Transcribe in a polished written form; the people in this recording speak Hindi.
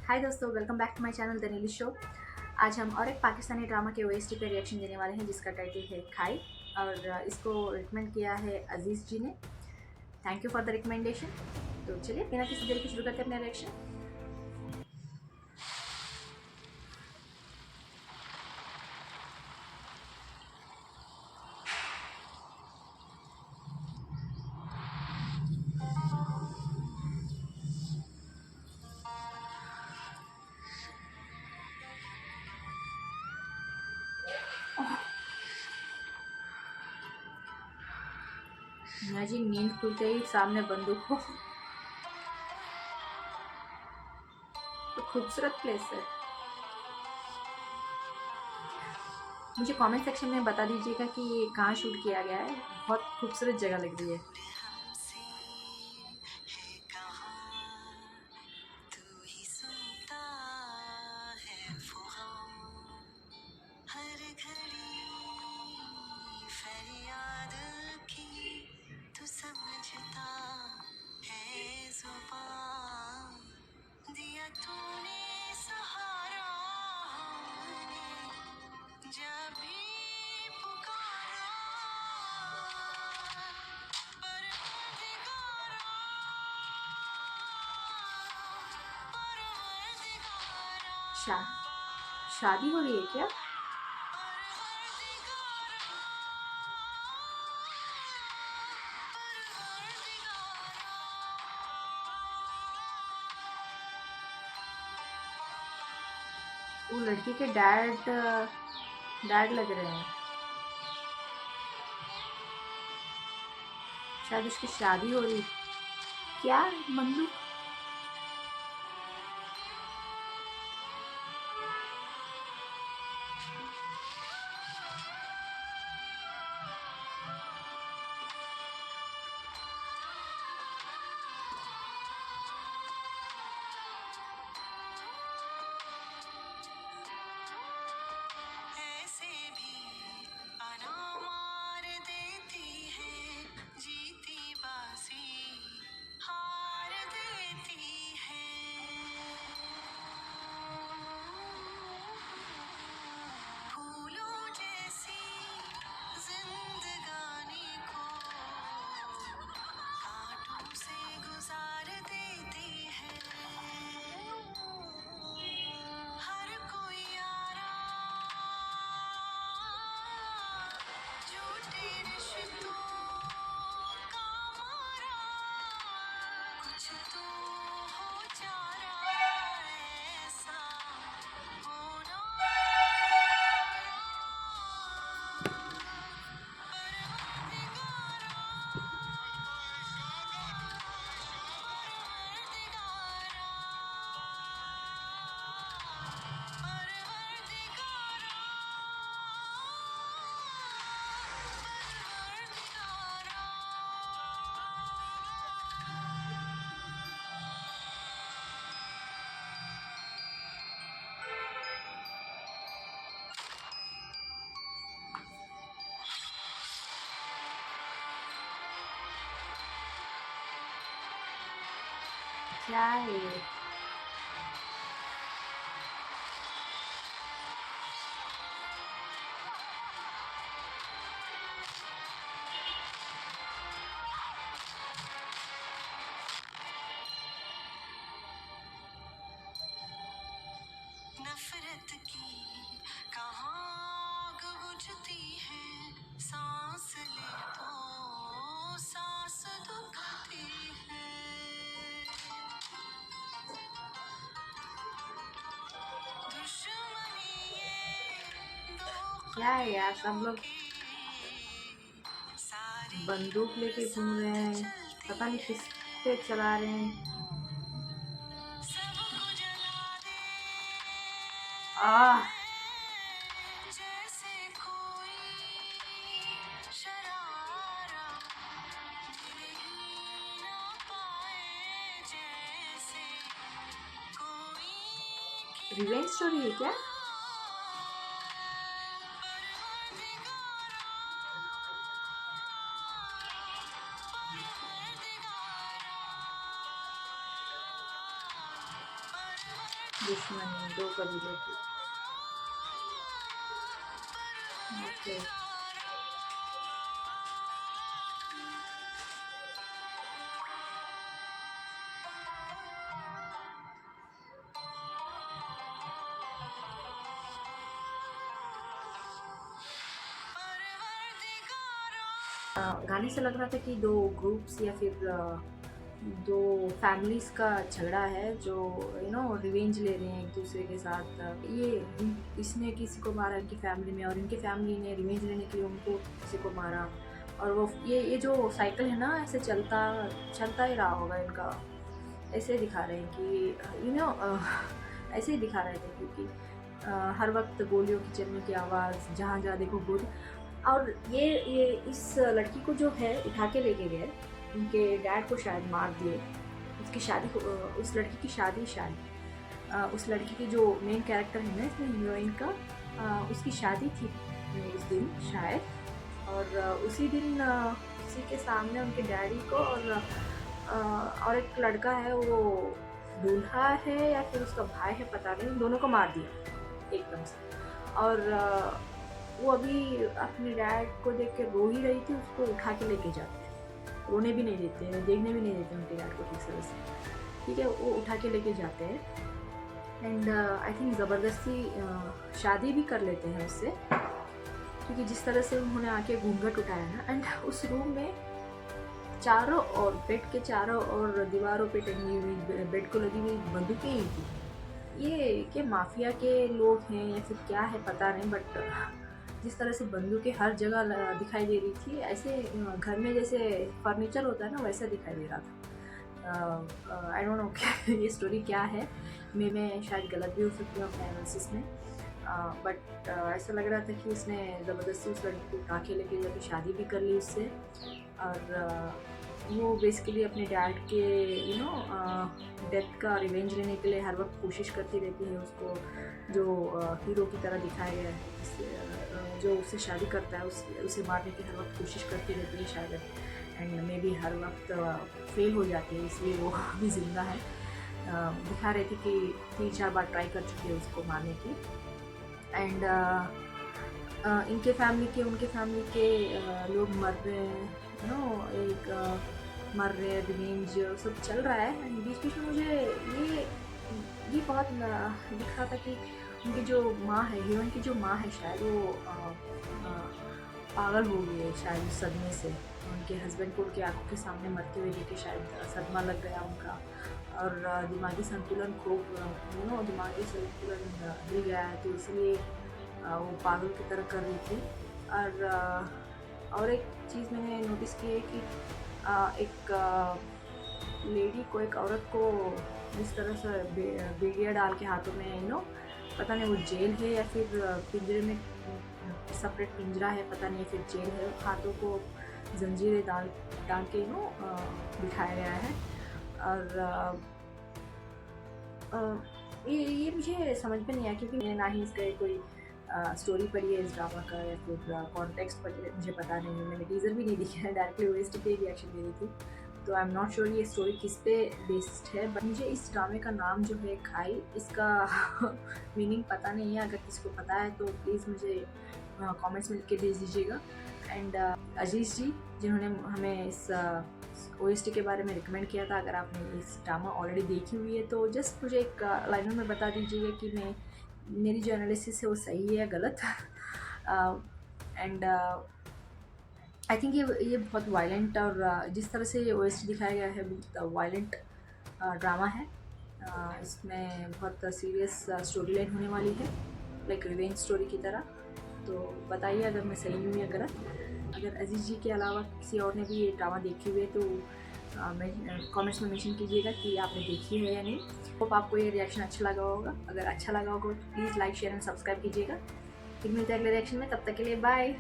हाय दोस्तों, welcome back to my channel the Neeli show. आज हम और एक पाकिस्तानी ड्रामा के ओएसटी पे रिएक्शन देने वाले हैं जिसका टाइटल है खाई। और इसको रिकमेंड किया है अजीज़ जी ने। Thank you for the recommendation. तो चलिए बिना किसी देर के शुरू करते हैं अपना रिएक्शन। मियाँ जी नींद खुलते ही सामने बंदूक हो। तो खूबसूरत प्लेस है। मुझे कमेंट सेक्शन में बता दीजिएगा कि ये कहाँ शूट किया गया है। बहुत खूबसूरत जगह लग रही है। फरियाद की तू समझता है जुबान दिया तूने सहारा हमने जब भी पुकारा परवरदिगारा परवरदिगारा शा शादी हो रही है क्या? वो लड़की के डैड लग रहे हैं। शायद उसकी शादी हो रही। क्या बंदूक? ऐसे भी अना मार देती है जीती बाजी हार देती है फूलों जैसी जिंदगानी को कांटों से गुजार देती है हर कोई यारा झूठे रिश्तों का मारा कुछ तो हो जा रहा ऐसा होना परवरदिगारा क्या है ये? नफरत की कहाँ आग बुझती है सांस ले तो सांस दुखती है दुश्मनी ये दो क्या है यार, सब लोग की सारी बंदूक लेके घूम रहे साथ हैं। चलती पता नहीं है किस पे चला रहे हैं। सबको जला दे आह! जैसे कोई शरारा मिल ही ना पाए जैसे कोई रिवेंज स्टोरी है क्या? दुश्मनी दो कबीलों की। ओके। गाने से लग रहा था कि दो ग्रुप्स या फिर दो फैमिलीज़ का झगड़ा है जो रिवेंज ले रहे हैं एक दूसरे के साथ। इसने किसी को मारा इनकी फैमिली में, और इनकी फैमिली ने रिवेंज लेने के लिए उनको किसी को मारा। और वो ये जो साइकिल है ना, ऐसे चलता चलता ही रहा होगा इनका। ऐसे दिखा रहे हैं कि ऐसे ही दिखा रहे थे, क्योंकि हर वक्त गोलियों की चलने की आवाज़, जहाँ जहाँ देखो गोली। और ये इस लड़की को जो है उठा के लेके गए, उनके डैड को शायद मार दिए। उसकी शादी को उस लड़की की शादी उस लड़की की जो मेन कैरेक्टर है ना इसमें, हीरोइन का, उसकी शादी थी उस दिन शायद। और उसी दिन उसी के सामने उनके डैडी को और एक लड़का है, वो दूल्हा है या फिर उसका भाई है पता नहीं, दोनों को मार दिया एकदम से। और वो अभी अपने डैड को देख के रो ही रही थी, उसको उठा के लेके जाते हैं। रोने भी नहीं देते हैं, देखने भी नहीं देते उनके डैड को ठीक तरह से, ठीक है। वो उठा के लेके जाते हैं एंड आई थिंक ज़बरदस्ती शादी भी कर लेते हैं उससे, क्योंकि जिस तरह से उन्होंने आके घूंघट उठाया ना। एंड उस रूम में चारों और बेड के चारों और दीवारों पे टंगी हुई, बेड को लगी हुई बंदूकें ही थी। ये माफिया के लोग हैं या फिर क्या है पता नहीं, बट जिस तरह से बंदूकें हर जगह दिखाई दे रही थी, ऐसे घर में जैसे फर्नीचर होता है ना, वैसा दिखाई दे रहा था। आई डोंट नो ये स्टोरी क्या है, मैं शायद गलत भी हो सकती हूँ अपने एनालिसिस में, बट ऐसा लग रहा था कि उसने ज़बरदस्ती उस लड़की को उठा के लेके जाके शादी भी कर ली उससे। और वो बेसिकली अपने डैड के डेथ का रिवेंज लेने के लिए हर वक्त कोशिश करती रहती है। उसको जो हीरो की तरह दिखाया गया है, जो उससे शादी करता है उसे मारने की हर वक्त कोशिश करती रहती है शायद, एंड मे बी हर वक्त फेल हो जाती है, इसलिए वो भी ज़िंदा है। दिखा रही थी कि 3-4 बार ट्राई कर चुकी है उसको मारने की। एंड इनके फैमिली के उनके फैमिली के लोग मर रहे हैं, मर रहे हैं, रिवेंज सब चल रहा है। एंड बीच बीच में मुझे ये बहुत दिख रहा था कि उनकी जो माँ है, हीरोइन की जो माँ है, शायद वो पागल हो गई है शायद उस सदमे से। उनके हस्बैंड को उनकी आंखों के सामने मरते हुए देख के शायद सदमा लग गया उनका, और दिमागी संतुलन दिमागी संतुलन हिल गया है, तो इसलिए वो पागल की तरह कर रही थी। और एक चीज़ मैंने नोटिस की है कि एक लेडी को, एक औरत को जिस तरह से बेड़िया डाल के हाथों में पता नहीं वो जेल है या फिर पिंजरे में सेपरेट पिंजरा है, पता नहीं फिर जेल है, हाथों को जंजीरें डाल के बिठाया गया है। और ये मुझे समझ में नहीं आया, क्योंकि मैंने ना ही इसका कोई स्टोरी पढ़ी है इस ड्रामा का, या फिर कॉन्टेक्स्ट पढ़ी, मुझे पता नहीं है। मैंने टीज़र भी नहीं देखा है, डायरेक्टली ओएसटी पे रिएक्शन दे रही थी, तो आई एम नॉट श्योर ये स्टोरी किस पे बेस्ड है। बट मुझे इस ड्रामे का नाम जो है खाई, इसका मीनिंग पता नहीं है। अगर किसी को पता है तो प्लीज़ मुझे कमेंट्स में लिख के भेज दीजिएगा। एंड अजीज़ जी, जिन्होंने हमें इस ओएसटी के बारे में रिकमेंड किया था, अगर आपने इस ड्रामा ऑलरेडी देखी हुई है तो जस्ट मुझे एक लाइनर में बता दीजिएगा कि मेरी जो एनालिसिस है वो सही है या गलत। एंड आई थिंक ये बहुत वायलेंट, और जिस तरह से ये ओएसटी दिखाया गया है बहुत वायलेंट ड्रामा है। इसमें बहुत सीरियस स्टोरी लाइन होने वाली है, लाइक रिवेंज स्टोरी की तरह। तो बताइए अगर मैं सही हूँ या गलत। अगर अजीज़ जी के अलावा किसी और ने भी ये ड्रामा देखी हुई है तो कमेंट्स में मेंशन कीजिएगा कि आपने देखी है या नहीं। होप आपको ये रिएक्शन अच्छा लगा होगा। अगर अच्छा लगा होगा तो please like, share and subscribe कीजिएगा। फिर मिलते हैं अगले रिएक्शन में, तब तक के लिए बाय।